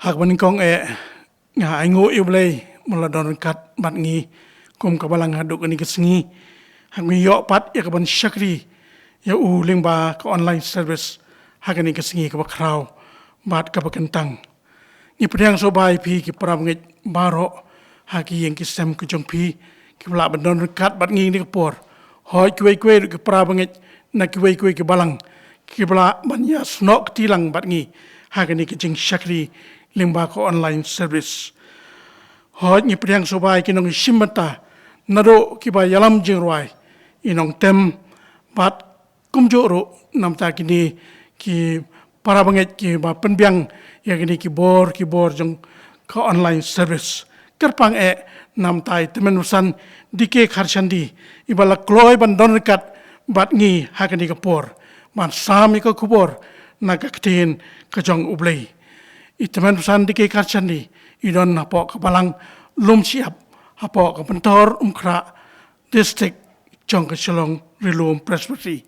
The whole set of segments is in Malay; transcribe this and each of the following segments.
hak ban kong nga aingo iblay mula don kat bat ngi kum kabalang haduk ni kesengi hak mi yo pat ya kaban syakri ya ling ba ka online service hak ni kesengi ka bakraw bat ka bakentang ni pedang so bai pi ki pram ngi baro hak yang ki sem ku jong pi ki bla ban don kat bat ngi ni por hoi kwe ki pram ngi na kwe ki balang ki bla ban ya snok tilang bat ngi hak ni ki jing syakri ling ba ka online service hoi ni pedang so bai ki nong simbata nado ki ba yalam jingwai inong tem bat kumjoro nam ta kini ki para banget ki ba penbiang ya kini ki bor jong ka online service kerpang nam tai temen usan dike kharchandi ibala kloi ban don kat bat ngi hakani ka por man sami ka kubor na ka ktin ka jong ublei itemen usan dike kharchandi idon na po ka balang lum siap hapo ka pentor umkra district jong ka chelong rilum presbytery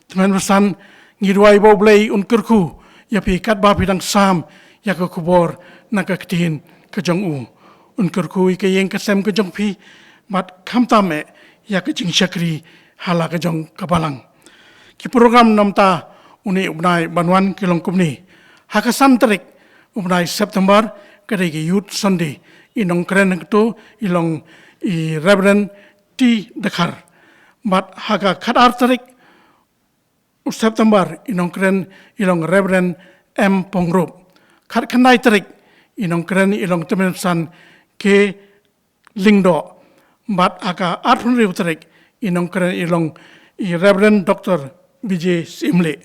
temen pesan ngirwai boblei unkurku ya pi kat ba pidang sam ya ka kubor na ka ktin ka jong u unkurku ke yeng ka sem ka jong pi mat khamtame ya ka jing syakri hala ka jong ka balang ki program namta uni ubnai banwan kilong kumni hakasan tarik ubnai September kadai youth Sunday inong keren tu ilong i Reverend T Dekhar mat haga khadar tarik September inong keren ilong Reverend M Pongrop khat khandai tarik inong keren ilong temensan ke lingdo mat haga arthun riu tarik inong keren ilong i Reverend Dr. Vijay Simle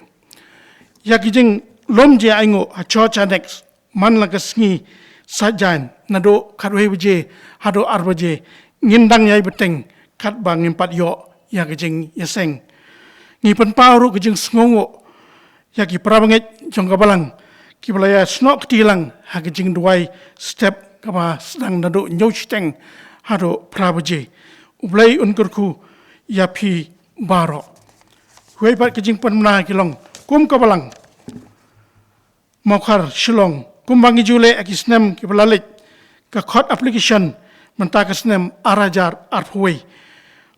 yakijing lomje aingo a church annex man lagasngi sajan nado khatwe bje hado arbaje ngindang yai beteng khat bang impat yo ya gejing yaseng ni pen pauru gejing sngongo ya ki prabanget jong kabalang ki balaya snok tilang ha gejing duai step kaba sedang nado nyochteng hado prabaje ublai unkurku ya phi baro huai pat gejing penmna kilong kum kabalang mokhar shilong kumbangi jule akisnem ki balalik ka khot application menta kasnem arajar arphui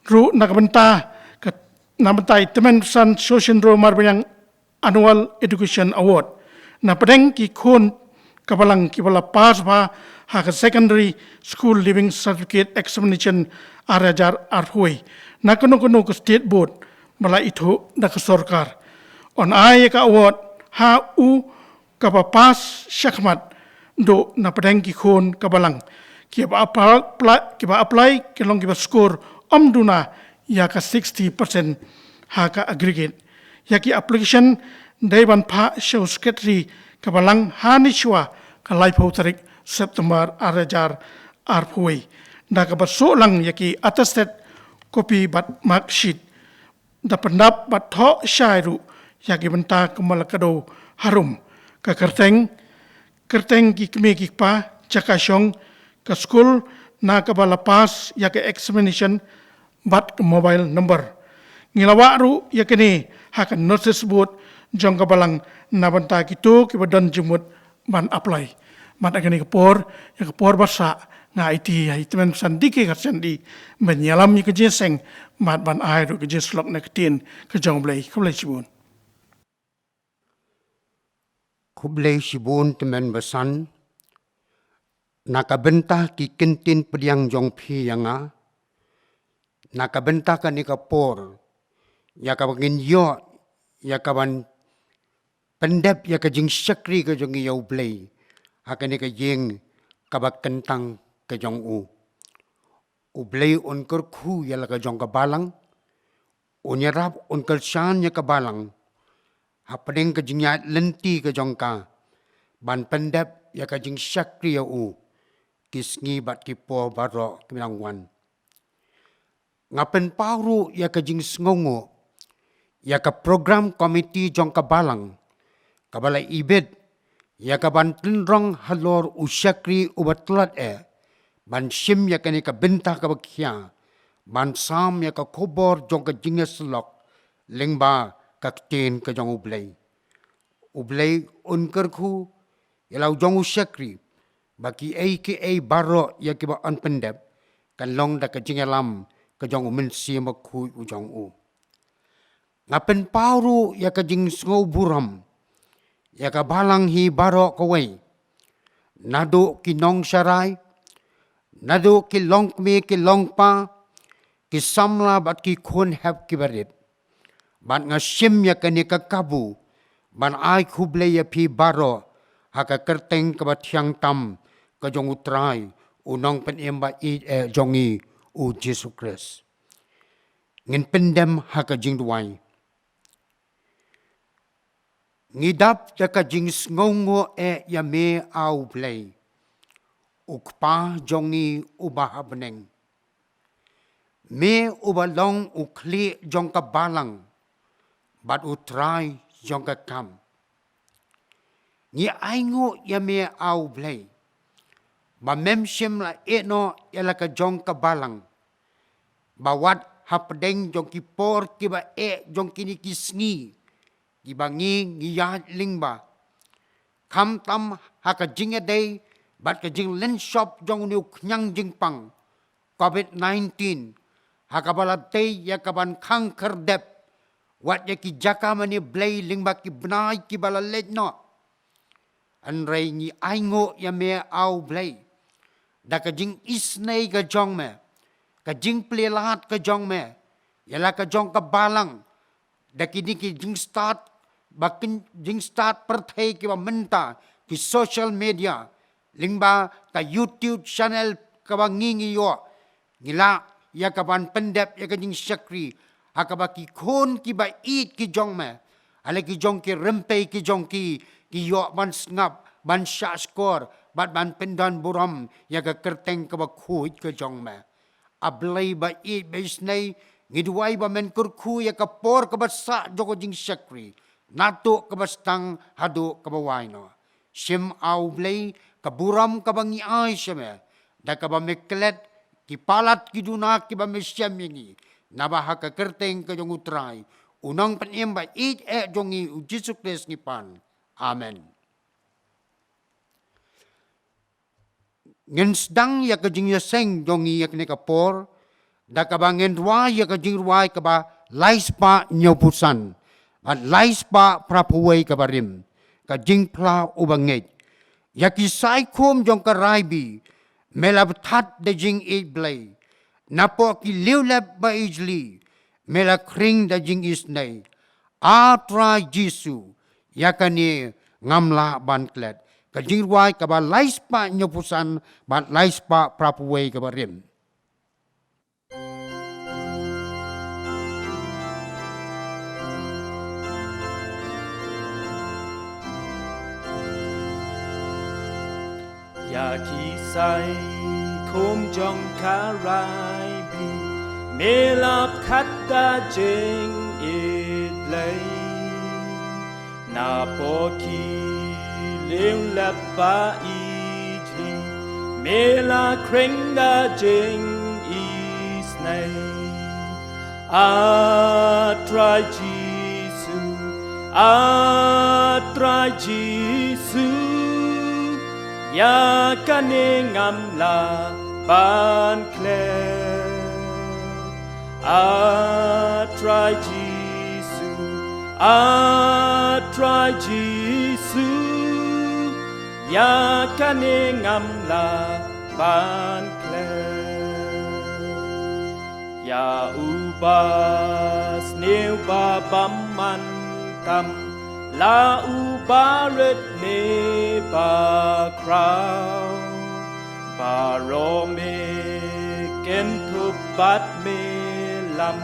ru nakabenta ka namantai temen san social ro marbanyang annual education award na pedeng ki khon kabalang ki bala pass ba ha ka secondary school living certificate examination arajar arphui na kono ka state board bala itho na ka sarkar on ai ka award ha u kapa pas syakmat do na pedang ki khon kabalang ki ba apply ki long ki ba score amduna ya ka 60% ha ka aggregate ya ki application dai ban pha show secretary kabalang ha ni chwa ka lai phau tarik September arajar arphui da ka ba so lang ya ki attested copy bat mark sheet da pendap bat tho shairu ya ki benta kamalakado harum ka kerteng ki kme ki pa chakasyong ka school na ka balapas ya ka examination bat mobile number ngilawa ru ya kini hakan notice board jong ka balang na banta ki tu ki badan jumut ban apply mat agani ka por basa nga IT ai temen sandike ka sandi menyalam ni ka jeseng mat ban ai ru ka jeslok na tin ka jong blai ka blai chibun Kublai sibun teman besan nakabenta ki kentin pediang jong pi yanga nakabenta ka ni kapor ya ka bangin yo ya ka ban pendep ya ka jing syakri ka jong yau blai hakani ka jing ka bak kentang ka jong u blai on kur khu ya la ka jong ka balang unyarap on kal shan ya ka balang hapadeng ka jinyat lenti ka jongka ban pendap ya ka jing syakri ya u kisngi bat kipo baro kimangwan ngapen pauru ya ka jing sngongo ya ka program committee jongka balang kabala ibed ya ka ban tinrong halor usyakri ubatlat ban shim ya ka ni ka benta ka bakhya ban sam ya ka khobor jongka jingeslok lengba kakten ka jong ublay unker khu Yalau jongu syakri bagi AKA baro ya kiba on pendep kan long da ka jingalam ka jongu men si ma khu u jong u. Ngapen pauru ya ka jing sngo buram ya ka balang hi baro ko wei. Nado ki nong sharai, nado ki long me ki long pa, ki samla bat ki khon hap ki barit. Bat nga sim ya ka ni ka kabu, ban ai khuble ya pi baro, haka kerteng ka bat hyang tam, ka jong utrai, unong pen emba i jongi u Jesus Christ. Ngin pendem haka jing duwai. Ngidap da ka jing sngongo ya me au play. Ukpa jongi ubah beneng. Me ubalong ukli jong ka balang. Bat utrai jong ka kam. Ni aingo ya me au play. Ba memsim la no ya la ka jong ka balang. Ba wat hapdeng jong ki por ki ba jong kini ki sngi. Ki bangi ngi lingba. Kam tam haka jinga day. Bat ka jing len shop jong niu knyang jing pang. COVID-19. Haka balatay ya kaban kang kerdep. Wat ya ki jaka mani blay lingba ki benay ki balalet no. Anray ni aingo ya me au blay. Da ka jing isnay ka jong me. Ka jing plilat ka jong me. Yala ka jong ka balang. Da ki jing start. Bakin jing start perthai ki ba menta. Ki social media. Lingba ka YouTube channel ka ba ngingi yo. Ngila ya ka ban pendep ya ka jing syakri. Haka ba ki khon ki ba eat ki jong me. Ala ki jong ki rempei ki jong ki. Ki yo ban ngap. Ban syak skor. Ban pendan buram. Ya ka kerteng ka ba khuit ka jong me. Ablay ba eat ba isnay. Ngiduay ba men kurku ya ka por ka ba sa joko jing syakri. Nato kabastang hado kabaway no. Sim au blay kaburam kabangi ay siyame. Da kaba meklet kipalat kiduna kiba mesyam yingi. Nabaha kakerteng kajong utray. Unang panimba it jongi u Jesus Christ ngipan. Amen. Ngen sedang ya kajing yaseng jongi yak ni kapor. Da kaba ngen ruay ya kajing ruay kaba laispa nyopusan. At laispa prapuway kabarim. Kajing pla ubangit. Yakisay kum jong karaibi. Melabtat de jing iblay. Napo ki liwlab ba ijli. Mela kring da jing isnay. Atra Jisu. Yakani ngamla banklet. Kajing ruay kaba laispa nyopusan. Bat laispa prapuway kabarim. Yakisay kum jong karaibi melap kata jing idlay napoki liu lapa ijli mela kring da jing isnay atrai Jisu ya kaningam la ban kle atrai Jisu ya kaningam la ban kle ya ubas neu ba bamman tam La ubaret ne ba krau Barome kentu bat me lam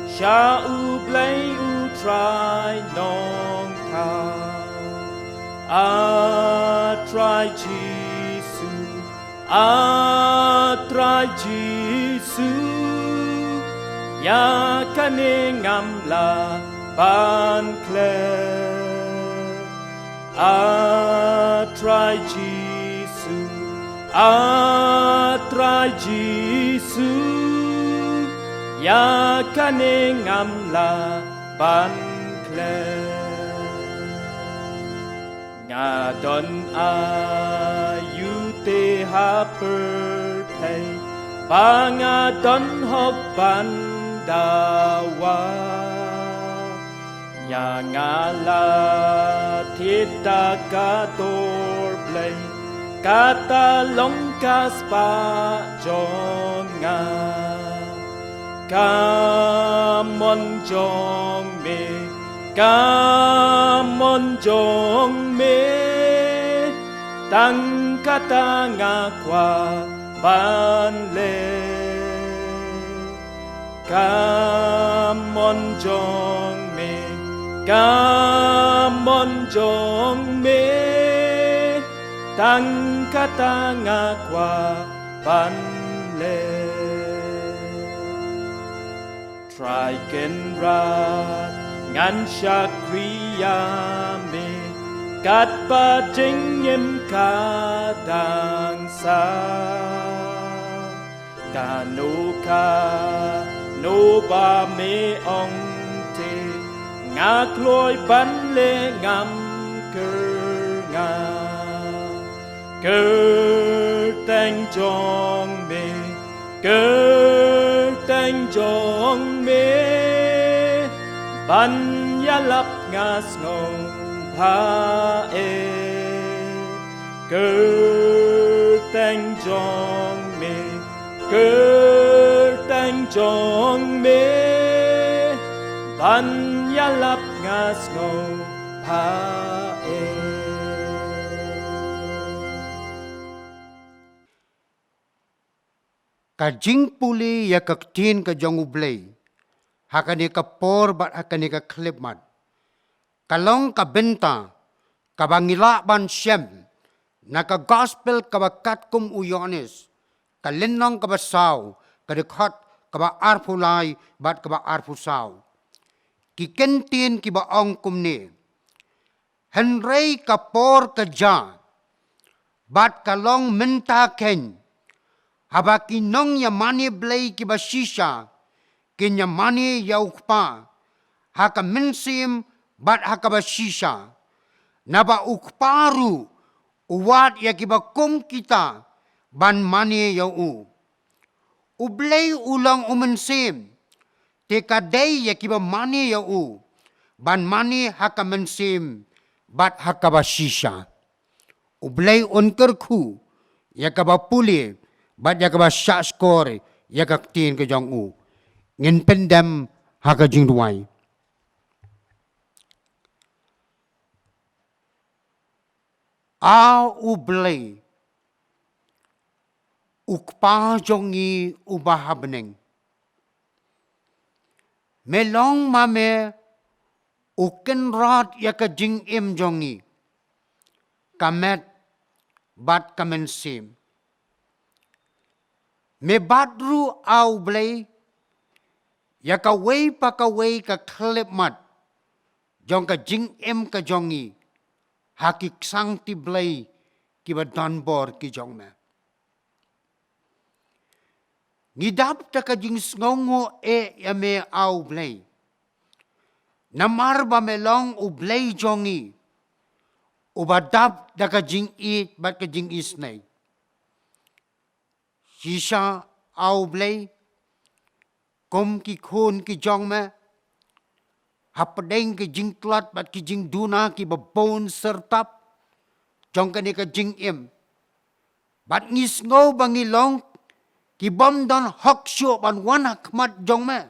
Sha ublay utrai nong tau Atrai Jisu Ya kaningam la ban kle Atrai Jisu Ya kaningam la ban kle nga don ayu te hapertai banga don hok bandawa ya ngala tita kator play kata longkas pa jonga Kamon jong me Kamon jong me Tang kata nga kwa ban le Kamon jong me Kamon jong me Tang kata nga kwa ban le Try ken rat ngan shakriya me kat pa jing yem ka dang sa Kanuka no ba me ong te ngak loi ban le ngam ker nga ker tang jong me ker tang jong me ban ya lap nga ngong pa e ker tang jong me ker tang jong me ban ya lap nga ngong pa e Kajing puli ya kaktin ka jong ublay. Hakani ka por bat hakani ka klipmat. Kalong ka benta kabangila ban siyem. Naka gospel kabakat kum uyonis. Kalinong kabasaw. Kadikot kaba arpulay bat kaba arpusaw. Kikentin kibaong kumni. Henry kapor kaja. Bat kalong menta ken. Haba kinong yamani blay kibasisha. Kinyamani yaukpa. Haka mensim bat haka basisha. Naba ukparu. Uwat ya kibakum kita. Ban mani yau. Ublay ulang umensim. Tekaday ya kibamani yau. Ban mani haka mensim. Bat haka basisha. Ublay unkerku. Ya kabapuli. Bat ya kaba syak skor ya kaktin ke jong u. Ngin pendam haka jing duai. A ublay. Ukpa jongi ubah beneng. Melong mame uken rat ya ka jing im jongi. Kamet bat kamensim. Me badru au blay ya ka wei pa ka wei ka klip mat jong ka jing em ka jongi hakik sang ti blay ki ba danbor ki jong me ngidap ta ka jing sngongo e ya me au blay namar ba melong u blay jongi ubadap da ka jing it bat ka jing isnay Shisha au blay kom ki khôn ki jong me hapadeng ki jing klat bat ki jing duna ki babon sertap jong ka ni ka jing im bat ngis ngo bangilong ki bom don hok syo ban wan hakmat jong me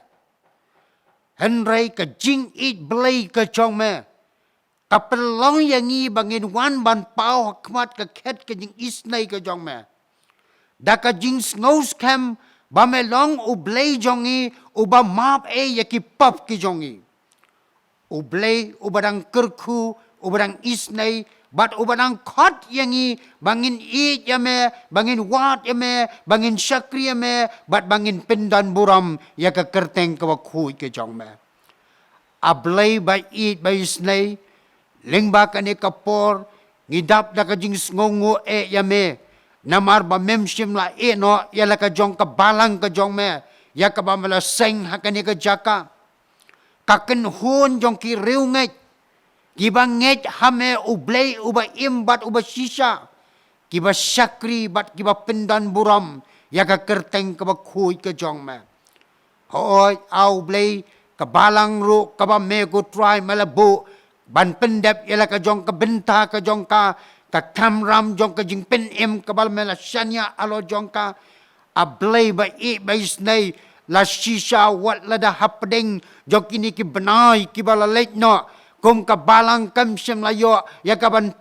henry ka jing it blay ka jong me kapelong yangi bangin wan ban pau hakmat ka khet ka jing isnay ka jong me Daka jing snows kem ba melong ublay jongi uba map e yakipap ki jongi. Ublay ubadang kerku ubadang isnay bat ubadang kot yangi bangin it yame bangin wat yame bangin syakri yame bat bangin pendan buram yaka kerteng kawakhui ki jong me. Ablay ba it ba isnay lingba kani kapor ngidap daka jing sngongo e yame namar ba memshim la e no ya la ka jong ka balang ka jong me ya ka ba mala seng hakani ka jaka kaken hun jong ki riu ngai Kiba nget hame ublay uba imbat uba sisa. Kiba syakri bat kiba pendan buram. Yaka kerteng kaba kui ke jong me. Hoi au blay kabalang ru kaba me go try malabu. Ban pendep yala ka jong ka benta ka jong ka kamram jong ka jing pen em kabal mela shanya alo jong ka. Ablay ba i ba isnay la shisha wat la da hapdeng jong kini ki benai ki bala late no. Kum ka balang kam sem layo ya ka ban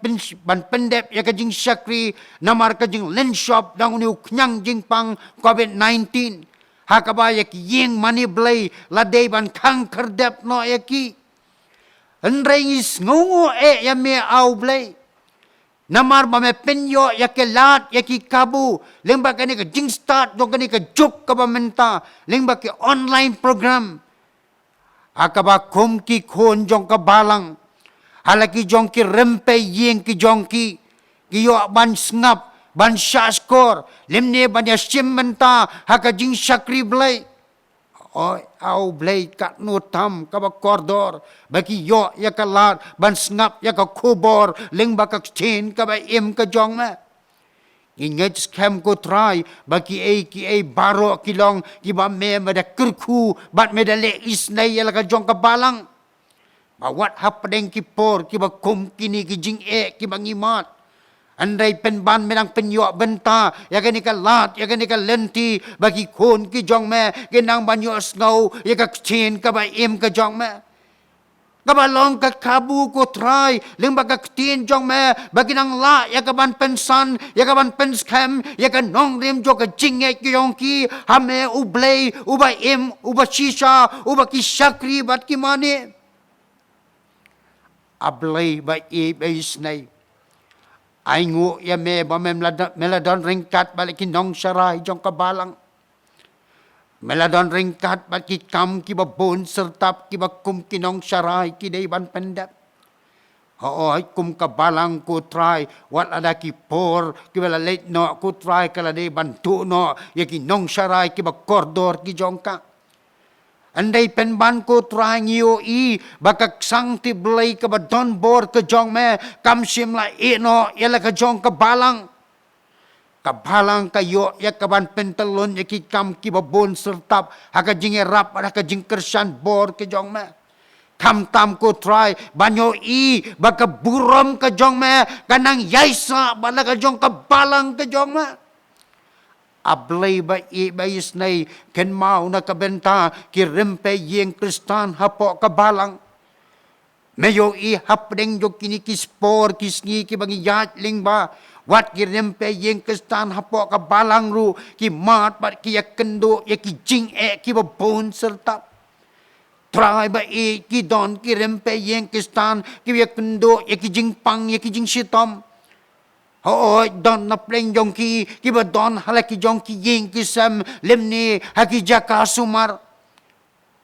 pendep ya ka jing syakri namar ka jing len shop dang ni uknyang jing pang COVID-19 hakaba ya ki yeng money blay la day ban kang kerdep no ya ki enrengis ngungu ya me au blay namar ba me penyo ya ke lat ya ki kabu lengba ka ni ka jing start dong ka ni ka juk ka ba menta lengba ki online program akaba kum ki khon jong ka balang halaki jong ki rempe yeng ki jong ki yo ban snap ban shaskor lemne ban ya menta haka jing syakri blay oi au blay kat no tam ka ba kordor baki yo ya ka lat ban snap ya ka khobor leng ba ka chen ka ba em ka jong ma inget scam ko try baki ki baro kilong ki ba me da kurku bat me da le isnai ya ka jong ka balang ba what happening ki por ki ba kum kini ki jing ki ba ngimat andai pen ban menang penyo benta ya ka ni ka lat ya ka ni ka lenti bagi kon ki jong me genang banyo snow ya ka chen ka ba em ka jong me kabalong ka kabu ko try leng baka tin jong me bagi nang la ya ka ban pensan ya ka ban pen scam ya ka nong rim jo ka jinge ki yong ki hame ublay uba em uba shisha uba ki syakri bat ki mane ablay ba isnay ay ngu ya me ba meladon ringkat balik ki nong saray jong kabalang meladon ringkat baki kam ki ba bon sertap ki ba kum kinong saray ki day ban pendap. Hoy kum kabalang ko try wat ada ki por ki bala late no ko try kala day ban tu no ya ki nong saray ki ba kordor ki jongka. Andai penban ko try ngiyo bakak sang ti blay ka ba don bor ka jong me kam sim la no yala ka jong kabalang. Kabalang kayo ya kaban pentalon ya ki kam ki babon sertap haka jing rap haka jing kersan bor ke jong me kam tam ko try banyo baka buram ke jong me kanang yaisa bala ka jong kabalang ke jong me ablay ba isnay ken mau na kabenta ki rempe yeng kristan hapo kabalang meyo hapdeng jo kini ki spor kisngi ki bangi yatling ba wat ki rempe yeng kestan hapo ka balang ru ki mat bat ki kendo ya ki jing ki ba bon serta try ba ki don ki rempe yeng kestan ki ya kendo ya ki jing pang ya ki jing sitom ho don na pleng jong ki ba don halaki jong ki yeng ki sam lemni haki jaka sumar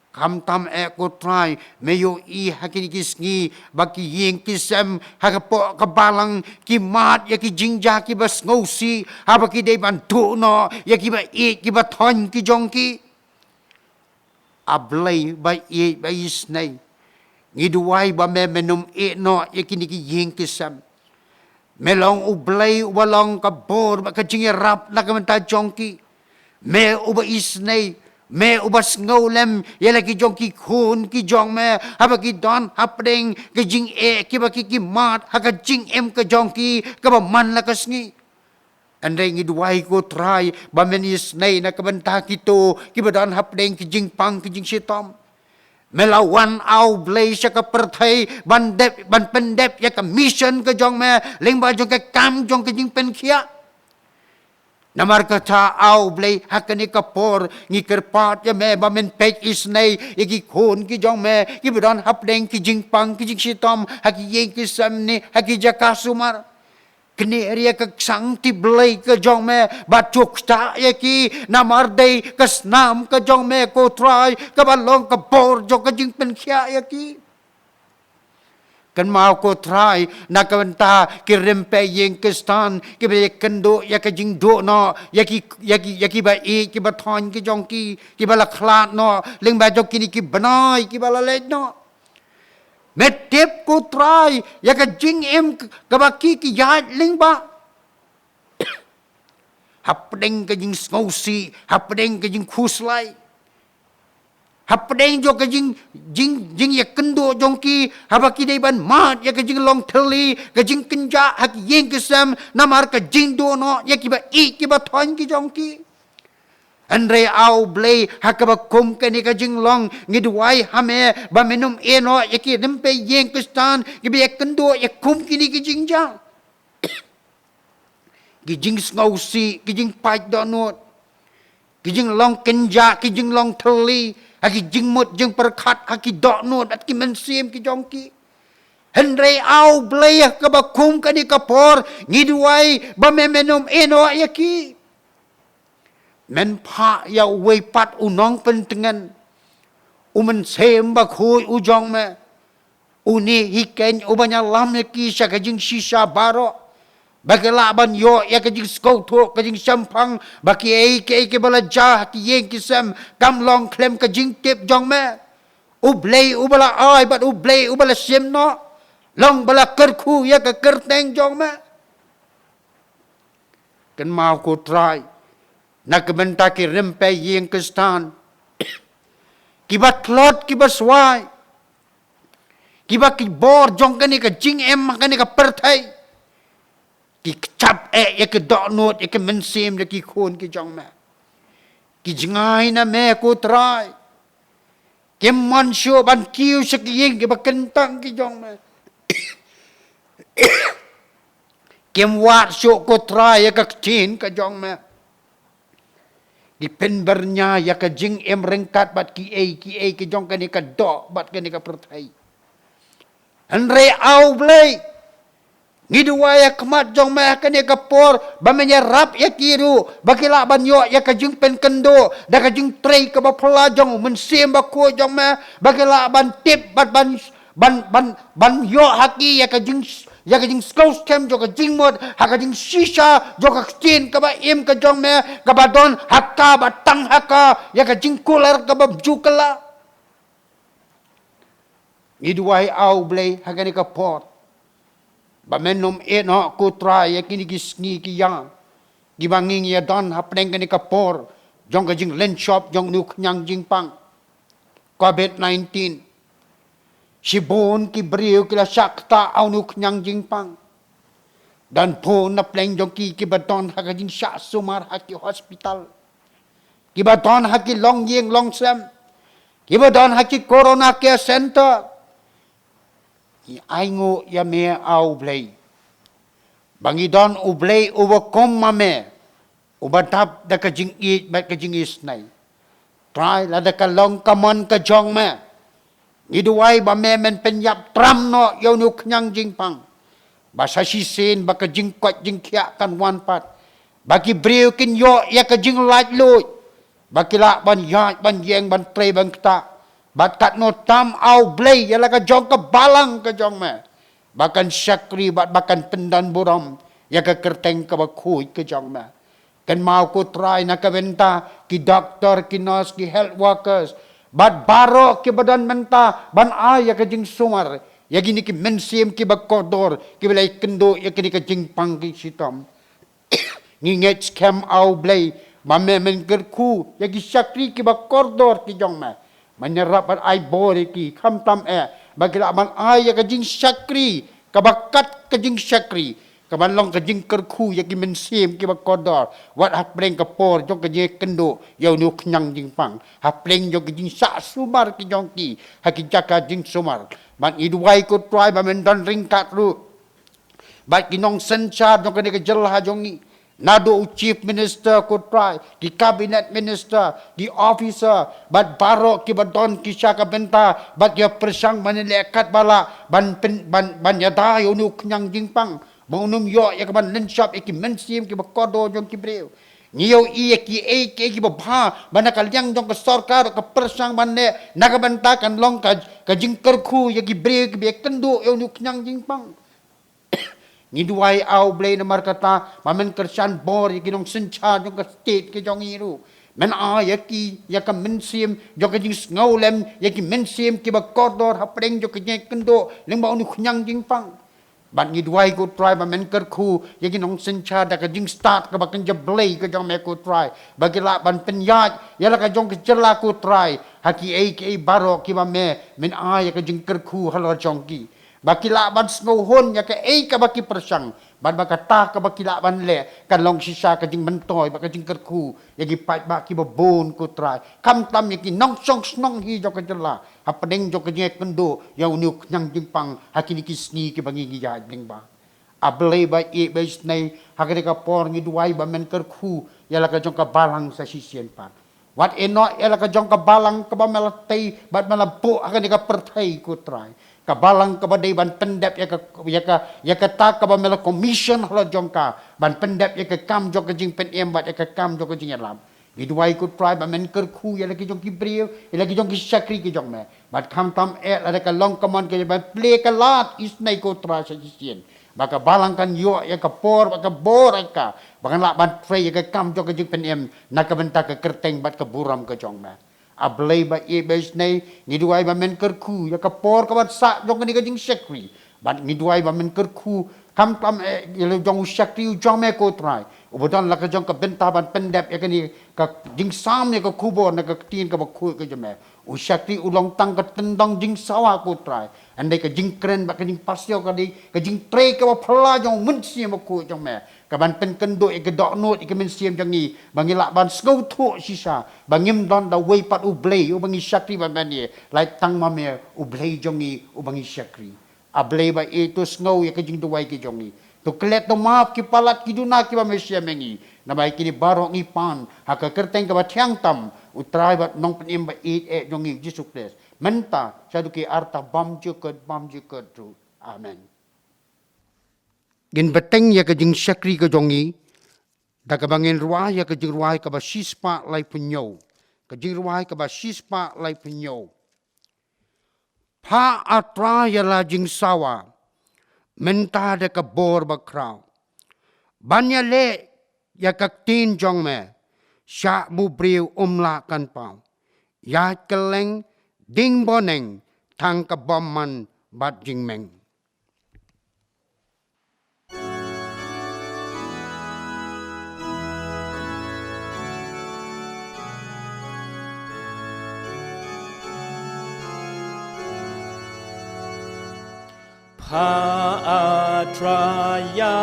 kam tam ko try meyo hakini kisngi baki yeng kisem hakapo kabalang ki mat ya ki jingja ki bas ngosi habaki de ban tu no ya ki ba ki ba thon ki jong ki ablay ba ba isnay ngiduway ba me menum no ya kini ki yeng kisem melong ublay walong kabor ba ka jingirap na kamanta jong ki me uba isnay me ubas ngolem yala ki jong ki khun ki jong me haba ki don hapdeng ki jing ki ba ki mat haka jing em ka jong ki ka ba man la kasngi andai ngi duai ko try ba menis nei na kabanta kito ki ba don hapdeng ki jing pang ki jing sitom melawan au blay siya ka perthai ban pendep ya ka mission ka jong me leng ba jong ka kam jong ka jing pen khia namar kata au blay hakani kapor ngi kerpat ya me ba men pek isnay igi khon ki jong me ki bidon hapdeng ki jingpang ki jing sitom haki yeng ki samni haki jaka sumar kini area ka sang ti blay ka jong me ba chuk ta ya ki namar day kasnam ka jong me ko try ka balong ka por jong ka jing pen khia ya ki kan mau ko try na kanta ki rempe yeng kestan ki be kendo ya ka jing do no ya ki ba ki ba thon ki jong ki ba la khlat no leng ba jok ki banai ki ba la le no Metep ko try, ya ka jing em kabaki ki yat ling ba. Hapdeng ka jing snowsi, hapdeng ka jing kuslay. Hapdeng jo ka jing ya kendo jongki, habaki dai ban mat ya ka jing long teli, ka jing kenja hak yeng kesam, namar ka jing do no, ya ki ba I ki ba thon ki jongki. Andre au blay hakaba kum ka ni ka jing long ngidwai hame ba menum eno ya ki rempe yeng kestan, ki ba ya kendo ya kum ki ni ki jing ja. Kijing snowsi, kijing paj donut, kijing long kenja, kijing long teli, haki jing mut jing perkat, haki donut, at ki mensim ki jongki. Henry au blaya ka bakum ka ni kapor, ngidway ba memenum eno ayaki. Men pa ya way pat unong pentengan, sem ba khuy ujong me, uni hiken ubanya lam yaki siya kajing shisha baro. Bagi laban yo ya kajing skauto kajing sampang baki ke bala jah ki yeng kisam kam long klem kajing tip jong me ublay ubala ai bat ublay ubala sim no long bala kerku ya ka kerteng jong me kan mau ko try nak benta ki rempe yeng kestan kibat klot kibat swai kibat ki bor jong kani ka jing em kani ka pertai ki kecap ya ke dok not ya ke mensim ya ki khun ki jong me ki jingai na me ko try ke man syo ban kiu se ki yeng ke ba kentang ki jong me ke wat syo ko try ya ka tin ka jong me di penbernya ya ka jing em rengkat bat ki ki jong ka ni ka dok bat ka ni ka pertai andre au blay Ngidwaya kemat jong meh kene kapor bamenya rap ya kiru bakila banyo ya kajing pen kendo da kajing trei ke bapla jong mensim bako jong meh bakila ban tip ban yo haki ya kajing scout kem jo kajing mod ha kajing shisha jo kajin ke ba im ke jong meh ke badon hakka batang hakka ya kajing kuler ke babjukala ngidwai au blay hagani kapor Bamenum eno ko try ya kini gisngi ki yang gibanging ya don hapneng kani kapor jong ka jing len shop jong nu nyang jing pang COVID-19 sibon ki brio kila sakta au nu nyang jing pang dan po na pleng jong ki baton ha ka jing sha sumar haki hospital ki baton haki long yeng long sem ki baton haki corona care center aingo ya me au blay bangidon ublay uwakom mame ubatap da kajing it bat kajing isnay try la da kalong kamon ka jong me niduay ba me men penyap tram no yaw nu knyang jing pang basa sisin ba kajing kwat jing kya kan wan pat baki briu kin yo ya kajing laj luj bakila ban yat ban yeng ban tre ban kta bat kat no tam au blay yala ka jong ka balang ka jong me bakan syakri bakan pendan buram ya ka kerteng ka bakhuy ka jong me kan mau ko try na ka benta ki doctor ki nurse ki health workers bat baro ki badan menta ban ay ya ka jing sumar ya gini ki mensim ki bakodor ki belai kendo ya kini ka jing pang ki sitam nginget scam au blay mame men kerku ya ki syakri ki bakodor ki jong me menyerap ai bori ki kham tam bagila man ai ya kajing syakri kabakat kajing syakri kaban long kajing kerku ya ki mensim ki bakodor wat hapleng kapor jong kajing kendo yau nu knyang jing pang hapleng jong kajing sa sumar ki jong ki hakijaka jing sumar man idwai ko try ba men don ringkat ru bat kinong sencha jong kene ke jelah jongi Nado chief minister ko try, di cabinet minister, di officer, bat baro ki badon ki syaka benta, bat ya persang manelekat bala, ban yada yunu kenyang jingpang, bangunum yo ya kaban lenshop iki mensim ki bakodo jong ki breu. Niyo iya ki ki babha, banakal yang jong ke sarkar ke persang bande, nakabentakan long ka jingkerku ya ki breu ki be kendo yunu kenyang jingpang. Ni duai au blay na markata mamen kersan bor kinong sencha jong ka state ki jong iru Men yaki yaka mensim joka jing ngaulem yaki mensim ki ba kodor hapreng joka jing kendo leng ba unu khunyang jing pang. Ban ngi duai ko try ba men ker khu yaki nong sencha da ka jing start ka ba kan jablay ka jong me ko try. Bagi la ban penyat ya la ka jong ke jela ko try. Haki ki baro ki ba me men yaka jing ker khu halo jong ki. Baki la ban sngohon ya ka ka baki persang. Ban baka ta ka baki la ban le kan long sisa ka jing mentoy baka jing kerku yagi pai baki ba bon ku trai kam tam yaki nong song snong hi jo ka jela ha pedeng jo ka jing kendo ya unu nyang jing pang hakini ki sni ki bangi gi ya bling ba ablei ba ba snai hakani ka por ngi duai ba men kerku ya la ka jong ka balang sa sisien pan wat eno ya la ka jong ka balang ka ba melatei bat malapo hakani ka pertai ku trai kabalang kabadai ban pendap ya ka ta ka ba mela commission hala jongka ban pendap ya ka kam jok jing pen em bat ya ka kam jok jing lam Bidwai ku try ba men ker khu ya lagi jong ki brio ya lagi jong ki sakri ki jong me bat kham tam ada ka long command ke ba play ka lat is nai ko try sa jisien baka balangkan yo ya ka por baka bor ka bakan la ban tray ya ka kam jok jing pen em na ka benta ka kerteng bat ka buram ka jong me ablay ba bes nei ngiduai ba men kerku ya ka por ka bat sa jong ni ka jing sekri bat ngiduai ba men kerku kam kam le jong sekri jong me ko try ubodan la ka jong ka benta ban pendep ya ka ni ka jing sam ya ka kubo na ka tin ka ba ku ka jame u sekri ulong tang ka tendang jing sawa ko try andai ka jing kren ba ka jing pasio ka di ka jing tre ka ba phla jong mun si ma ku jong me ka ban pen kendo e ka dok not e ka men siem jang ni bangila ban skau thu sisa bangim don da wei pat u blay u bangi sakri ban ban ye lai tang ma me u blay jong ni u bangi sakri a blay ba e to ngau ye ka jing duai ki jong ni to klet to maaf ki palat ki duna ki ba me siem mengi na bai ki ni baro ngi pan ha ka kerteng ka ba thiang tam u trai ba nong pen em ba e jong ni Jesus Christ menta sadu ki arta bam ju tu amen gin beteng ya ka jing sakri ka jongi da ka bangin ruai ya ka jing ruai ka ba sispa lai punyo ka jing ruai ka ba sispa lai punyo pa atra ya la jing sawa menta da ka bor ba krau banya le ya ka tin jong me sha bu briu la kan pau ya keleng ding boneng thang ka bom man bat jing meng Paatraya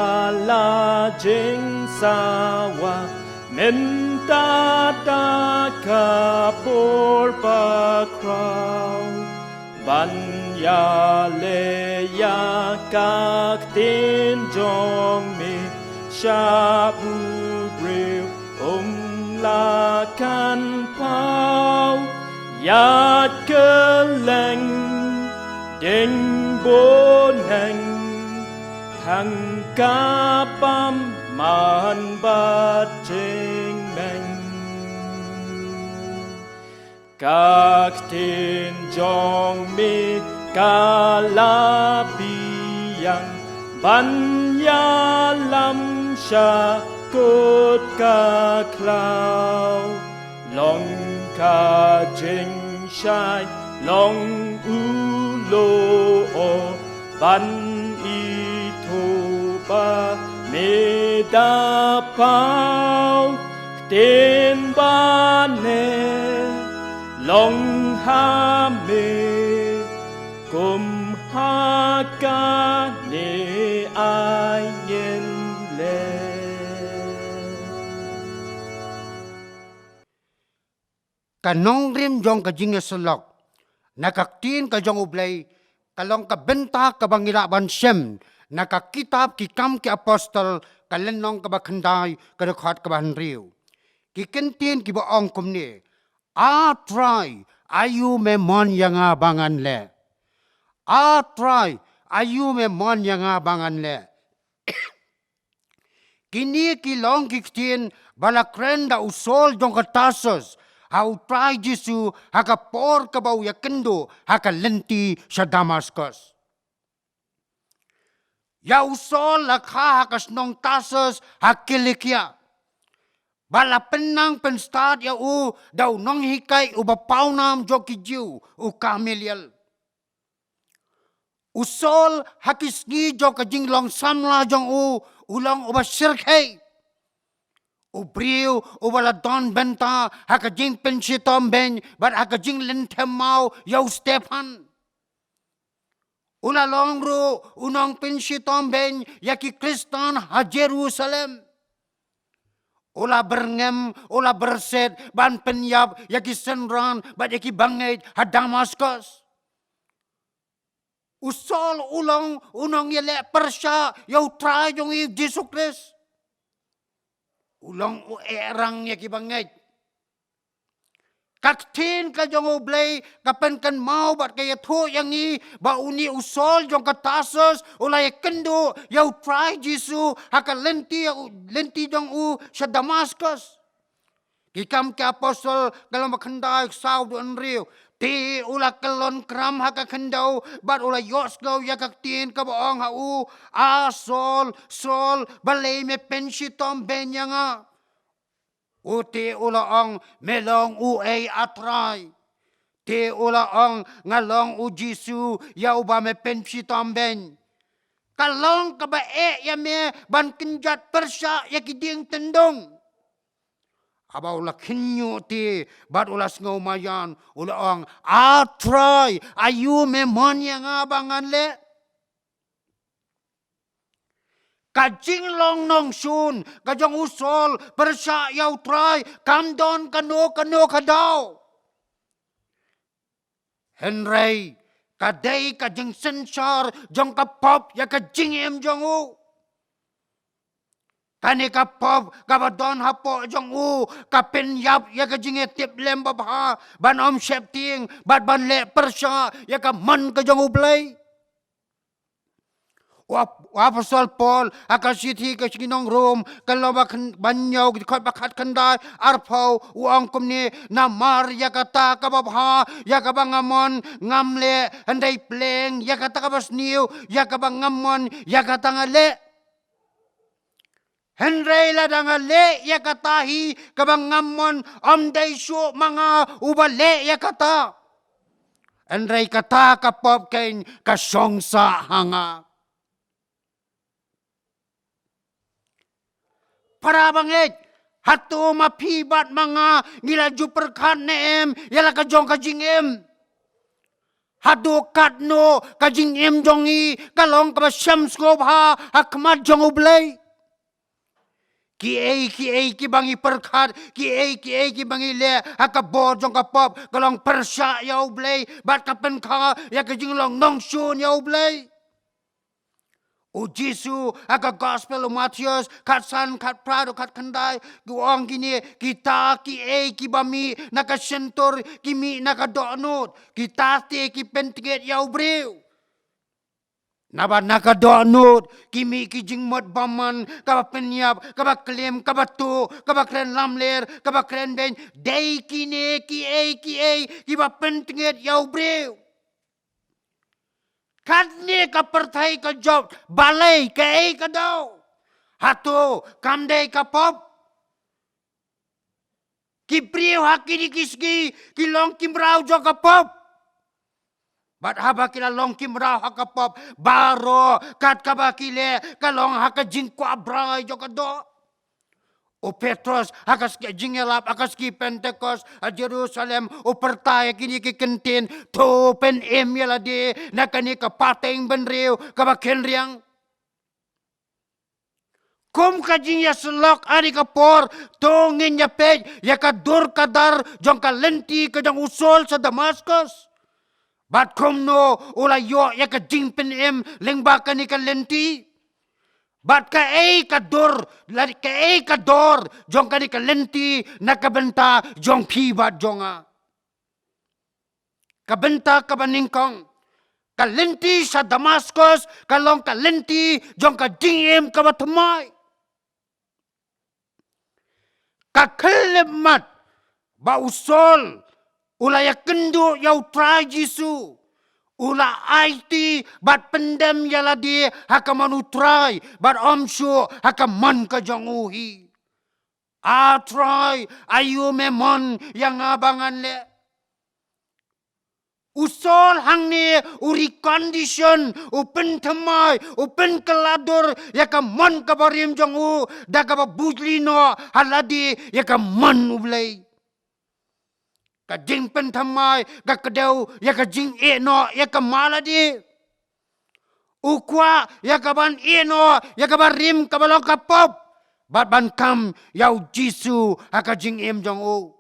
la jing sawa menta da kapur pa krau banya le ya kak tin jong mi shabu briu la kan pau yat keleng ding boneng thang ca băm man ba ching meng các tin jong mi ca la biang ban ya lam sha cốt ca cloud long ca jing shai long u lo o ban i thu ba me da pao tên ba ne long ha me cùng ha ca ne ai nhân le kanong rim jong ka jing selok nakaktin ka jong ublay kalong ka benta ka bangila ban sem nakakitab ki kam ki apostol kalenong ka bakhandai ka rekhat ka ban riu ki kentin ki ba ong kumni a try ayu me mon yanga bangan le a try ayu me mon yanga bangan le kini ki long ki tin balakrenda usol jong ka tasos How try Jesu haka por kabaw ya kendo haka lenti sa Damascus. Ya usol lakha hakas nong tasos hakilikya. Bala penang pen start ya dau nong hikai pau nam joki jiu kamelial. Usol hakisgi jo kajing long samla jong ulang uba sirkai. Ubriu ubala don benta hakajing pensitom ben but hakajing lentem mau yau Stefan. Ula longru unong pensitom ben yaki Kristan ha Jerusalem. Ula berngem, ula berset ban penyap yaki senran bat yaki bangait ha Damaskus. Usol ulang unong yele Persya yau try jong Yesus Kristus. Ulang erang yaki bangait. Kaktin ka jong oblay kapan kan mau bat kaya thu yang ni ba uni usol jong katasos ulay kendo yau try Jesu haka lenti jong sa Damaskus. Kikam ke apostol kalau makandai saw do anriu ti ula kelon kram haka kendau bat ula yosgau yakaktin ka baong sol balay me pensitom benyanga. Uti ulaong melong atray. Ti ulaong ngalong Jesu yau ba me pensitom ben. Kalong ka ba ya me ban kenjat Persya ya kiding tendong. Aba ula kinyo ti bat ula sngau mayan ulaong atray ayu me monya nga bangan le. Kajing long nong sun, kajang usol, Persya yau try, kamdon kano kadaw. Henry, kadai kajing sensor, jong kapop, ya kajing em jong Kani kapop, kabadon hapo jong kapen yap, ya kajing etip lembab ha, ban om septing, ban le Persya, ya kaman kajang ublay. Apostol Paul akasiti ke sinong Rom kalau banyaw kot bakat kandai arpau uang kumni namar ya kata kababha ya kabangamon ngamle andai pleng ya kata kabasniu ya kabangamon ya kata ngale Henry la dangale ya katahi kabangamon amdai su mga ubale ya kata Henry kata kapop kain kasongsa hanga para bangit hatu mapibat mga ngilaju perkan neem yala kajong kajingem hadu katno kajingem jongi kalong kabasyam skobha hakmat jong ublay ki bangi perkat ki bangi le hakabo jong kapop kalong Persya ya ublay bat kapen ka ya kajinglong nongsun ya ublay Jesu aga gospel o Matius kat san kat prado kat kandai guang gini kita ki bami nakasentor kimi nakadonot kita ki pentinget yau breu naba nakadonot kimi ki jingmot baman kaba penyap kaba klem kaba tu kaba kren lamler kaba kren ben dei kine ki ba pentinget yau breu Kadni ka pertai ka job balai ka ka daw. Hatu kamdai ka pop. Kipriu haki di kisgi kilong kimrau jo ka pop. Bat haba kila long kimrau haka pop baro kat ka bakile kalong haka jingko abrai jo ka do. O Petrus akas ki jingelap akas ki Pentecost a Jerusalem o pertaya kini ki kentin to pen yala de nakani ka pateng benriu ka baken riang kum ka jinya selok ari ka por to ngin ya pe ya ka dur kadar jong ka lenti ka jong usol sa Damascus bat kum no ula yo ya ka jing pen lengba ka ni ka lenti Bat ka kador, jong ka di kalenti, nakabenta, jong pibat jonga. Kabenta kabaningkong, kalenti sa Damascus, kalong kalenti, jong ka dingim kabatumay. Kakalimat, bausol, ulaya kendo yaw try Jesu. Ula IT bat pendem yala di hakaman utray bat omsyo hakaman ka jong uhi. Try ayu memon yang abangan le. Usol hang ni uri condition upen thamai upen keladur ya ka mon ka barim jong u da ka bujli no haladi ya ka mon ublei. Ka jing pen thamai ka kedau ya ka jing e no ya ka maladi. Ukwa ya ka ban e no ya ka barim ka balong ka pop. Bat ban kam yau Jisu haka jing em jong u.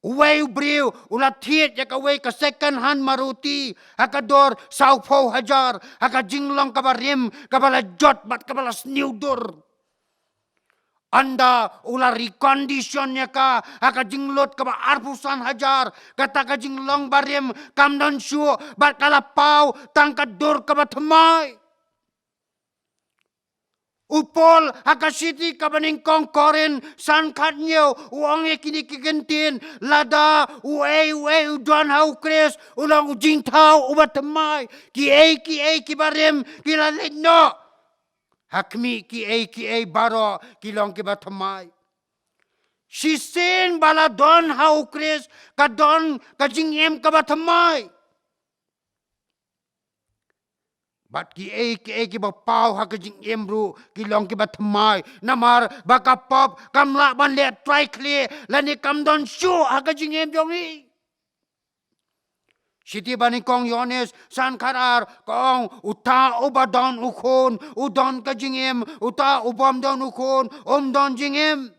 Uway ubriw ulathiet ya ka way ka second hand Maruti haka dor sau po hajar haka jinglong ka barim ka bala jot bat ka bala sniw dor. Anda ula recondition ya ka haka jinglot ka ba arpusan hajar kata ka jinglong barim kamdan syu bat kala pau tangka dor ka ba thamai. Upol hakasiti kabaning kong korin san katnyo uang kini kigentin lada uwe udan hau kres ulang ujing tau ubat temai ki barem kilalit no hakmi ki baro kilong kibat temai sisin bala don hau kres kadon kajing em kabat temai. Bat ki bapau ha kajing embru kilong ki batmai namar baka pop kamla ban le try clear lani kam don shu ha kajing em jongi. Siti bani kong Yones san karar kong uta ubadon ukon udon kajing em uta ubam don ukon don jing em.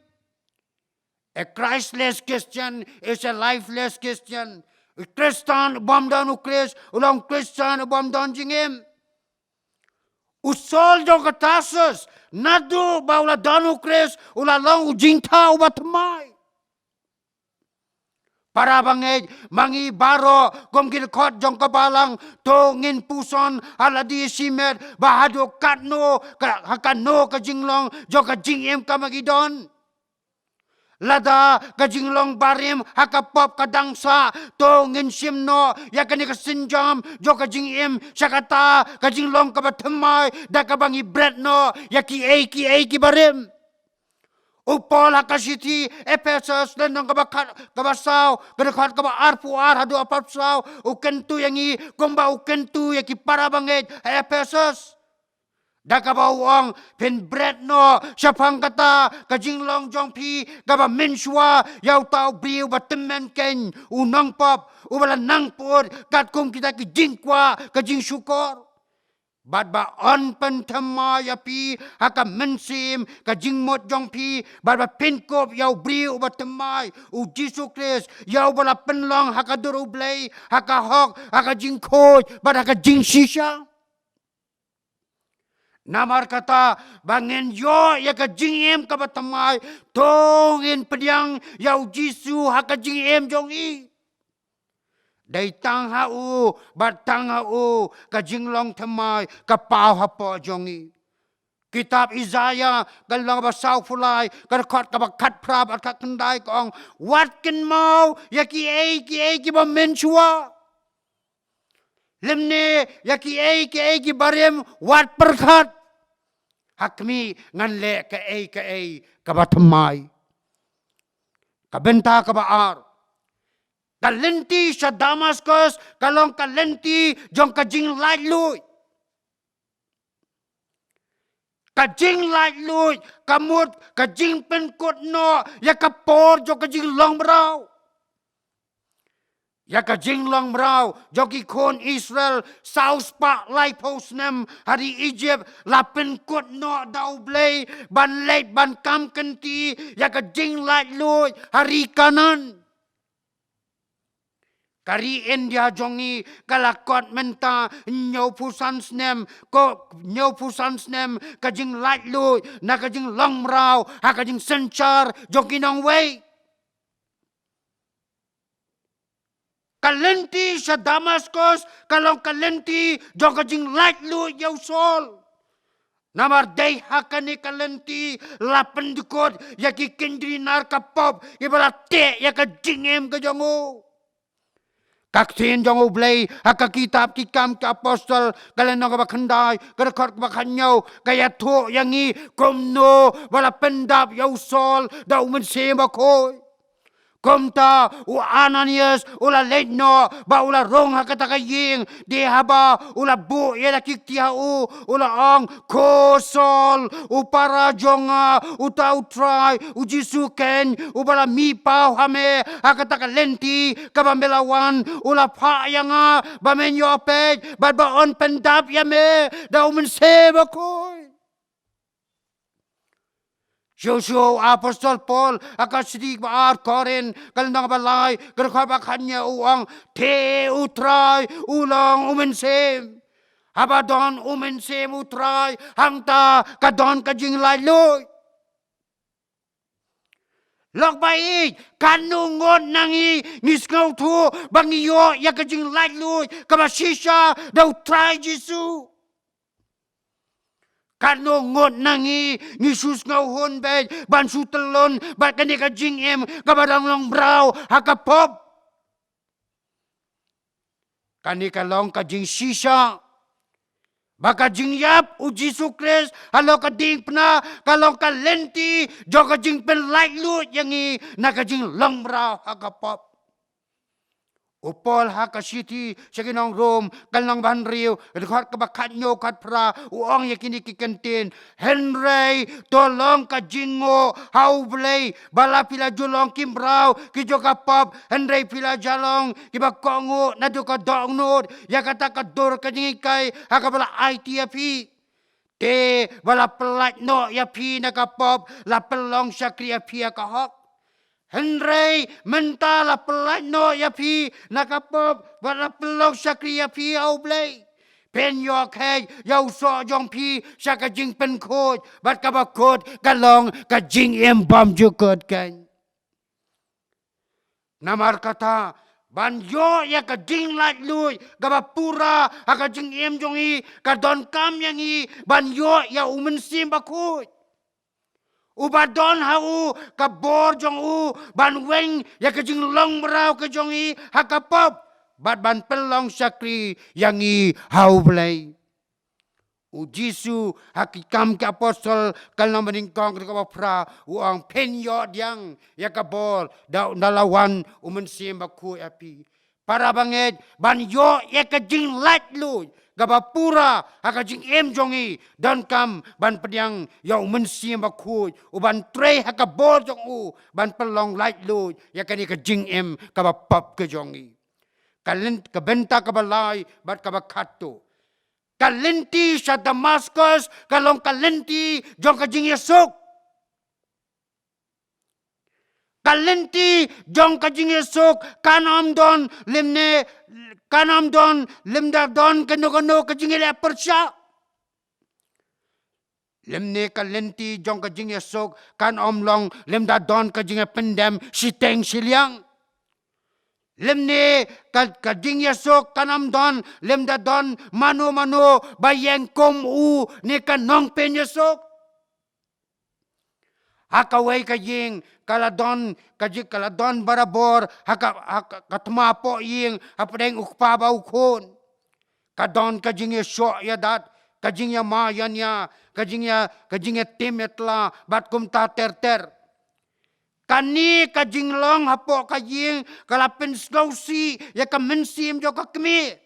A Christless Christian is a lifeless Christian. A Christian ubam don ukres ulang Christian ubam don jing em. Usol jong katasus nadu baula danu kres ula long ujing tau batmai. Para bangej mangi baro gom gil kot jong kabalang to ngin puson haladi simet bahado katno hakano ka jinglong jong ka jing em kamagidon. Lada kajinglong barim hakapop kadangsa to ngin simno ya kani kasinjam jo kajing im sakata kajinglong kabatemai da kabangi bread no ya ki barim upol hakasiti Ephesus dan kabakat kabasaw kadakhat kaba arpuar hadu apapsaw ukentu yangi komba ukentu ya ki para bangit Ephesus. Daka bawang pen bread no siapang kata kajinglong jong pi gaba mensua yau tau briu batemen ken unang pop ubala nang pur kat kum kita ki jingkwa kajing syukur bad ba on pen thama ya pi haka mensim kajing mot jong pi bad ba pen kop yau briu batemai u Jisu Kris yau bala penlong haka duru blai haka hok haka jingkoj bad haka jing shisha. Namar kata bangin yo ya ka jingem ka batamai tongin pediang yau Jisu ha ka jingem jong i. Dai tang ha u batang ha u ka jinglong tamai ka pau ha po jong i. Kitab Isaiah galang basau fulai ka khat ka bakat prab at kendai kong wat ken mau ya ki ba menchua. Lemne ya ki barem wat perkhat hakmi ngan le ka batamai ka benta ka baar kalenti sa Damascus kalong kalenti jong kajing light lui kajing light lui kamut kajing penkut no ya kapor jong kajing long brau. Ya ka jinglong brau joki kon Israel saus pa lai pos nem hari Egypt lapen kot no dau blay ban late ban kam kenti ya ka jing lai lui hari kanan kari India jongi kalakot menta nyau pusan snem ko nyau pusan snem ka jing lai lui na ka jing long brau ha ka jing senchar joki nong way. Kalenti sa Damascus, kalong kalenti, jong kajing light lu yaw sol. Namar day hakani kalenti, lapan dukod, yaki kendri nar kapop, ibalate, yaka jingem ka jongo. Kaksin jong ublay, haka kitab kikam ke apostol, kalian nong bakandai, kerekot bakanyau, kaya tu yang i, kumno, wala pendap yau sol, da umen sembakoi. Kumta u Ananias ula letno ba ula rong hakata kaying di haba ula bu ya kikti u ula ong kosol u para jonga u tau try u jisuken u bala mi pau hame hakata kalenti kabambelawan ula pa yanga ba menyo pe ba on pendap yame da umen sebakoi. Joshua apostol Paul akasidik baar korin kalendang balai gerkabakannya uang te utrai ulang umensem abadon umensem utrai hangta kadon kajing lalu lok baik kanungon nangi nisngau tu bangiyo ya kajing lalu kabasisha da utrai Jesu. Kano ngot nangi Yesus ngauhon bay ban su telon ba kani ka jing em kabadang long brau hakapop kani ka long ka jing sisa baka jing yap u Jesu Kris halo ka ding pna kalong ka lenti jo ka jing pen like lu yangi na ka jing long brau hakapop Upol haka city saginong Rome kalnang banriu dekat kebakat nyo kat pra uang yakini kikentin Henry tolong ka jingo hau blay bala pila julong kimbrau ki joka pop Henry pila jalong ki bakongo nadu ka dongnod ya kata ka dor ka jingikai haka bala ITP te bala pelat no ya pi na ka pop la pelong sakri ya pi ka hok Henry mentala pelano ya pi nakapop wala pelok sakri ya pi au blay pen yok hay yau so jong pi saka jing pen khod bat ka ba khod kalong ka jing em bam ju khod kan namar kata ban yo ya ka jing lat lui ka ba pura ka jing em jong i ka don kam yang i ban yo ya umen sim ba khod Ubadon hau kabor jong u ban weng ya kejing long berau ke jong i hakapop bat ban pelong sakri yang i hau blay. U Jisu hakikam ke apostol kalna meningkong ke pra uang penyo diang ya kabol da nalawan umensim baku api. Para banget ban yo ya kejing lat lu gabapura hakajing em jongi dan kam ban pediang yau mensim baku uban tre hakabol jong u ban pelong light lu ya kani kejing em kabapap ke jongi kalen kabenta kabalai bat kabakatu kalenti sa Damascus kalong kalenti jong kajing Yesuk kalenti jong kajing Yesuk kanam don limne kanam don limda don kano kajing ile persya limne kalenti jong kajing Yesuk kan omlong limda don kajing pendem siteng siliang limne kajing Yesuk kanam don limda don mano bayeng kom u ne kanong pen Yesuk hakaway kajing kaladon kajik kaladon barabor katmapo ying apdeng ukpaba ukon kadon kajing Yesuk yadat kajing ya mayan ya kajing ya tim yatla bat kumta ter kani kajing long hapo kajing kalapin skausi ya kamensim jo kakmi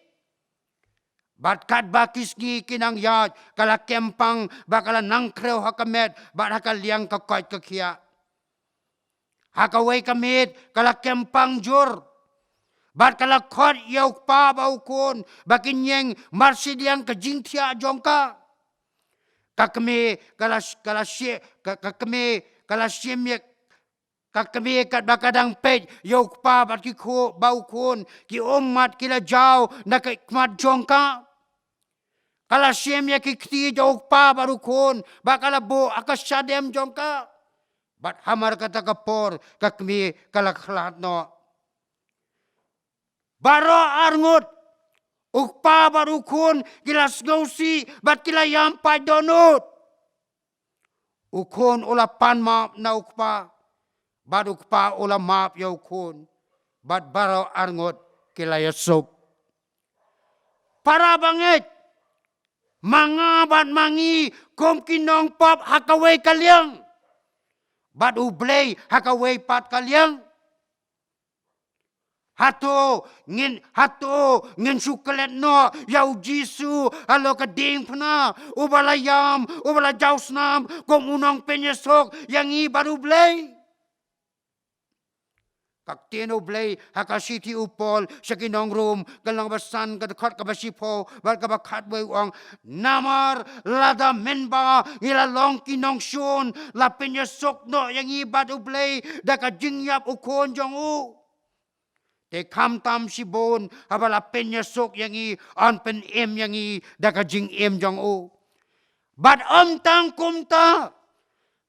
bat kat bakis ngi kinang yat kala kempang bakala nangkreu hakamet bat hakal liang kakoit kakia hakawai kamit kala kempang jur bat kala khot yauk pa baukon bakin yeng marsidiang kajing tia jongka kakme kala kakme kala siemye kakme kat bakadang pej yauk pa bat ki kho baukon ki umat kila jau nak mat jongka Kala siem ya kikti jauh pa baru kon, bakala bo akasadem jongka. Bat hamar kata kapor kakmi kala khalat no. Baro arngut ukpa baru kon kilas ngausi bat kila yampai donut. Ukon ula pan maap na ukpa, bat ukpa ula maap ya ukon, bat baro arngut kilaya sok. Para bangit, mga bat mangi, kum kinong pop hakaway kalyang. Bat ublay hakaway pat kalyang. Hato ngin sukalet no yau Jisu alo ka ding pna ubalayam ubala jausnam kom unang penyesok yang i baru blay. Kak tino blay hakasiti upol sa kinong room galang basan kadakot kabasipo bat kabakat way uang namar lada menba ilalong kinong syun la penyesok no yang i baru blay daka jingyap ukon jong u. Te kam tam si bon habala penya sok yang i an pen em yang i daka jing em jong o. But tang kumta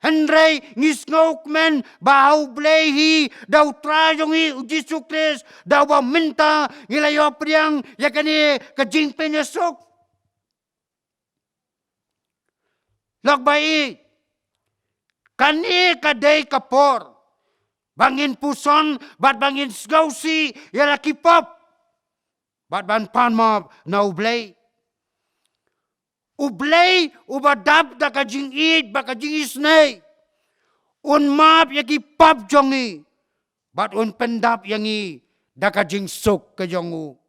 Henry ngis ngok men bau blay hi dau tra jong i uji sukres dau ba minta ilayo priang yakani ka jing penya sok. Lok bai kani kadai kapor. Bangin puson, bat bangin sgausi, yala kipop. Bat ban panma na ublay. Ublay, ubadab da kajing id, ba kajing isnay. Un map yaki pop jongi. Bat un pendap yangi, da kajing sok kajongu.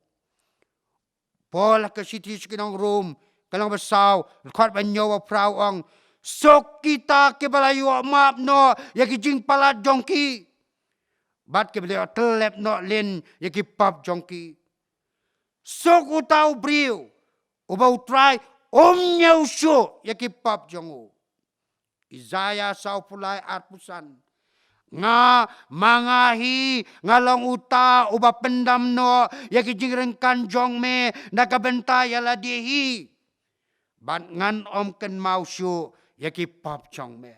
Pola kasiti sikinong room, kalang basaw, kat banyaw praw ang sok kita kibalayo map no, yaki jing palat jongki. Bat ke beliau telep no lin yaki pap jongki. Sok utau briu. Ubau try nyau syo yaki pap jongu. Isaya sau pulai arpusan. Nga mangahi ngalong uta uba pendam no yaki jingrengkan jong me nakabenta yala dihi. Bat ngan ken mau syo yaki pap jong me.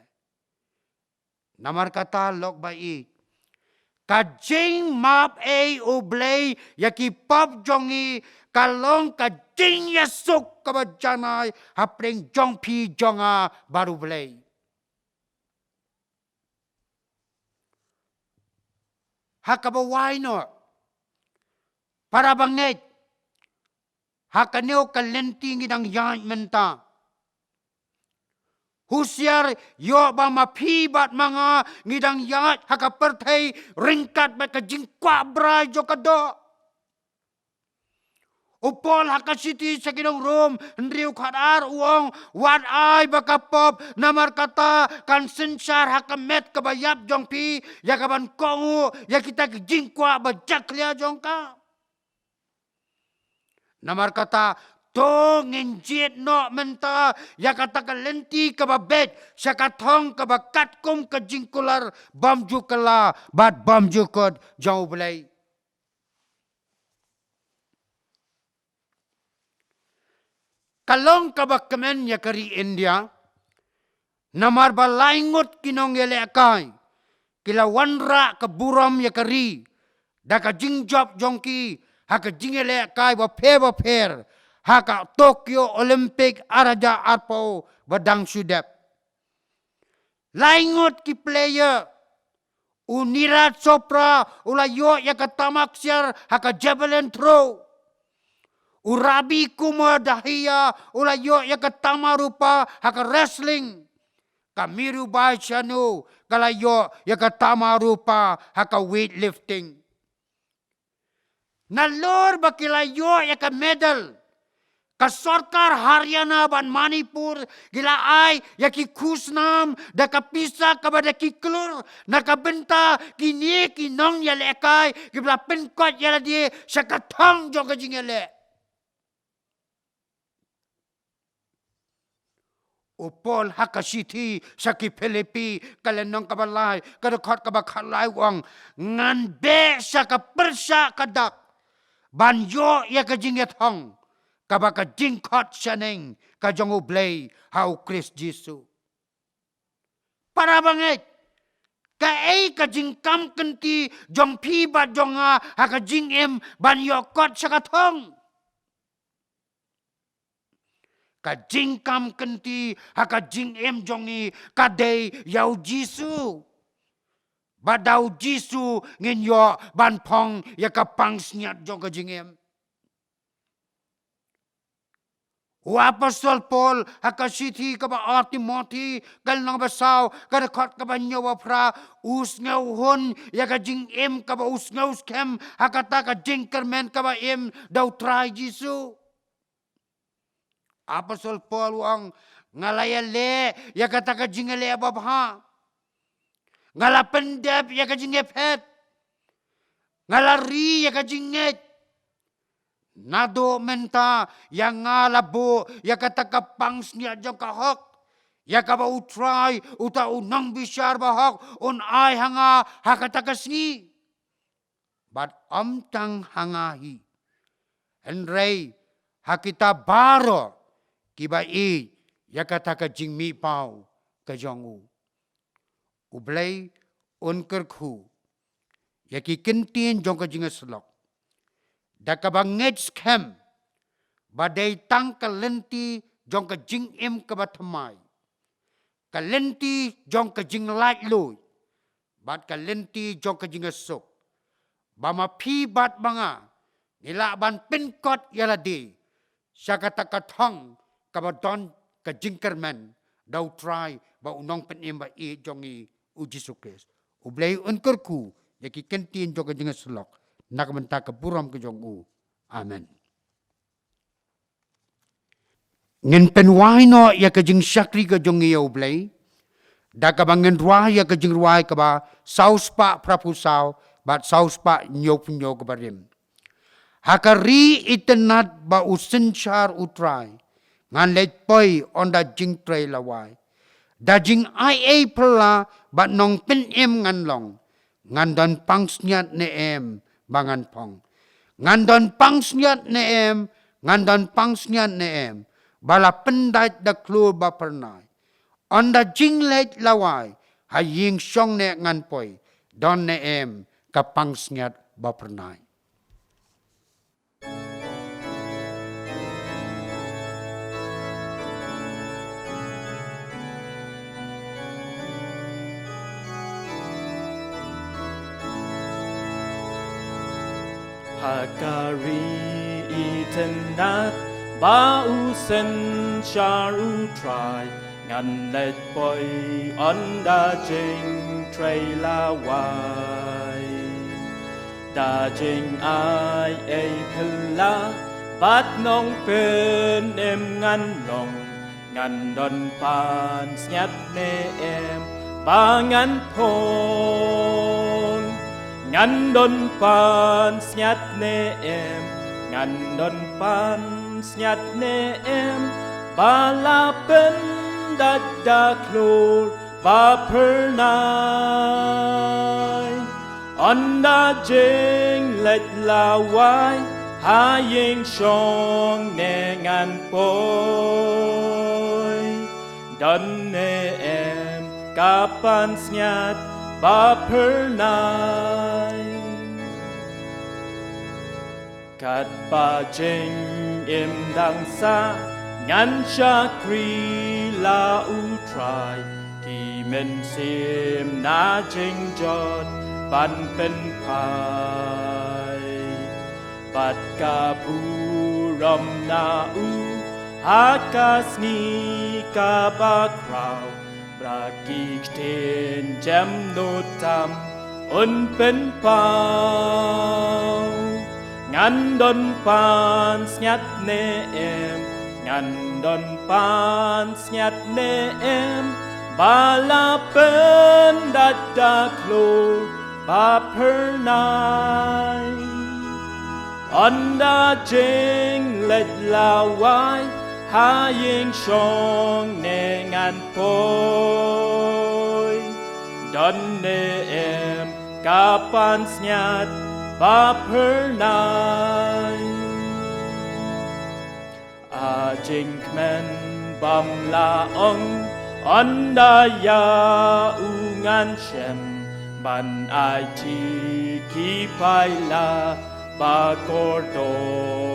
Namar kata lok bai. Kajing map ublay yaki pop jongi kalong kajing yasuk kabajanay hapring jong pi jonga baru blay. Hakabaway no. Para bangit. Hakanyo kalenting ng yan menta. Husyar yo ba mapibat mga ngidang yat hakapertay ringkat ba kajingkwa bray jo kado. Upol hakasiti sa kinong room ndriw kadar uong wat ay bakapop namar kata kan sensar hakamet kabayap jong pi yakaban kongu yakita kajingkwa ba jaklia jong ka. Namar kata to nginjit no menta ya kata kalenti kababet sa katong kabakat kum kajingkular bamju kala bat bamju kod jauh belai. Kalong kabakamen ya kari India namar balaingot kinong yelekai kila wanra kaburam ya kari daka jingjop jongki haka jingelekai ba per haka Tokyo Olympic araja arpo badang sudap. Laingot ki player Unirat Chopra ulayo yakatamak siar haka javelin throw. Urabi Kumar Dahia ulayo yakatama rupa haka wrestling. Kamiru Baishanu kalayo yakatama rupa haka weightlifting. Nalor bakilayo yaka medal. Kasorkar Haryana ban Manipur gila ay yaki kusnam da kapisa kabada kiklur nakabenta kini kinong yalekay gibla penkot yala di sa katang jong kajingele. Upol hakasiti sa ki Pilipi kalenong kabalay kadakot kabakalay wang nganbe sa kapersa kadak banyo ya kajinget hong. Kabaka jingkot siyaneng kajong ublay hau Chris Jisu. Para bangit, kaay kajingkam kenti jong piba jong hakajing em banyokot sa katong. Kajingkam kenti hakajing em jongi kaday yaw Jisu. badau Jisu ngin yo ban pong ya ka pang sniat jong ka jingem. Apostol Paul hakasiti ka ba Timothy kal nang basaw kada kot ka ba nyawa pra usngaw hon ya ka jing em ka ba usngaw skem hakata ka jing kermen ka ba em daw try Jisu. Apostol Paul wang ngalaya le ya kata ka jing le babha. Ngala pendep ya ka jing epet. Ngalari ya ka jing nget. Nado menta yang ngalabo ya kata kapangs niya jang kahok ya kaba utray uta unang bisyar bahok un ay hanga hakata kasni but amtang hangahi enrei hakita baro kiba ya kata ka jingmi pau ka jongu ublay un kerku ya ki kentin jong ka jingaslok da kabanged scam badai tang kalenti jong ka jing im ka batmai kalenti jong ka jing light lui bat kalenti jong ka jing sok bama pi bat banga nila ban pinkot yala di syakata katong ka badon ka jing kerman dau try ba unong penim ba i jongi uji sukes ublay unkurku yaki kentin jong ka jing slok nak menta ke buram ke jong u. Amen. Ngin penwai no ya ke jing syakri ke jong ia ublay. Da ka bangen ruah ya ke jing ruah ke ba saus pa prapusau bat saus pa nyop nyok barim. Hakari itenat ba usenchar utrai. Ngan let poi on da jing tray lawai. Da jing ai pela bat nong pen ngan long. Ngan dan pangsnyat ne bangan pong. Ngandon pangsnyat neem, ngandon pangsnyat neem. Bala pendat da klur ba pernai. Onda jinglet lawai, haying syong ne ngan poi. Don neem ka pangsnyat ba pernai. Hakari itenat bausen sharu try ngan let boy onda jing tray lawai da jing ai pela bat nong pen ngan long ngan don pan snyat ne bangan pon ngan don pan snyat ne ngan don pan snyat ne bala pen da klor ba pernai onda jing let lawai haying shong ne ngan poi don ne kapan snyat ba pernai kat ba jing im dang sa ngan syakri la utrai ki men sim na jing jot ban pen pai bat ka buram na hakas ni ka ba krau Brakik ten jam no tam un pen pau ngan don pan snyat ne ngan don pan snyat ne bala pen da klo ba pernai onda jing let lawai haying shong ne ngan poi don ne kapan snyat ba pernai a jing kmen bam la ong onda ya ungan shem ban ai ti ki pai la ba kordor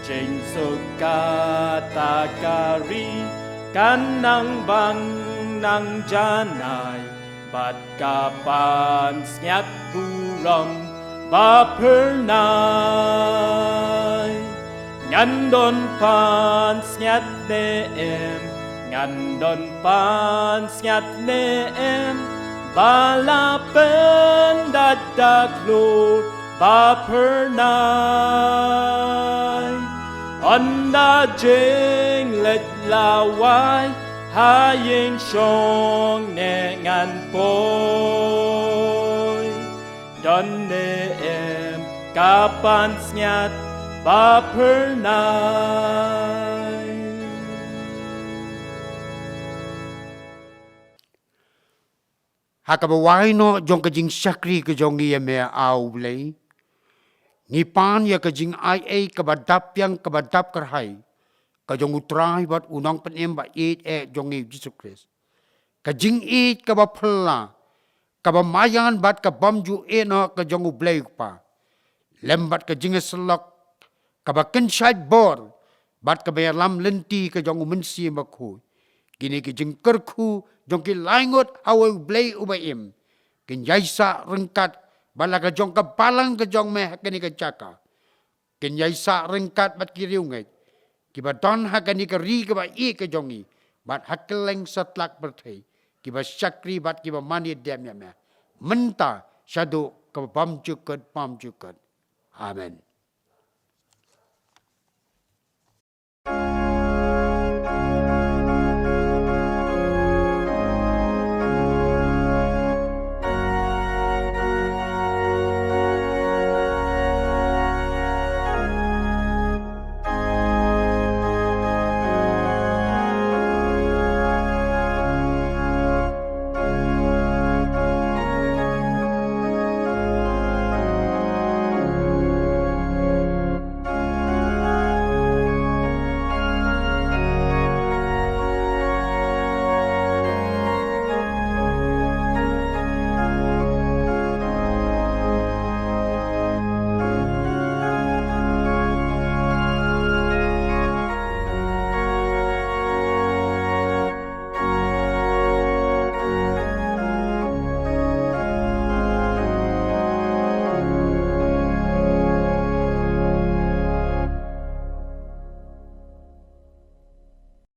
Jing suka takari kanang bang nang janai Bat kapan snyat buram ba pernai Ngandon pan snyat neem Ngandon pan snyat neem Balapen dadaklur ba pernai Onda jing let lawai Haying song ne ngan poi Don neem kapan snyat ba pernai Hakabawai no jong kajing syakri ke jong ia me au blei. Ngipan ya kajing ai kabadap yang kabadap kerhai. Kajong utrai bat unang penem ba it jong Jesus Christ. Kajing it kabapela. Kabamayan bat kabamju no kajong blei pa. Lembat kajing selok kabaken syait bor bat kabayalam lenti kajong mensi makhu. Kini kajing kerku jong ki laingot hawa blei ubaim. Kin yaisa rengkat bala kajong kabalang kajong meh kini kacaka. Kin yaisa rengkat bat kiriungai. Kiba don hakani kari kiba i kajongi. Bat hakeleng satlak berthai. Kiba syakri bat kiba mani dem ya meh. Menta syadu kabam cukat pam cukat. Amen.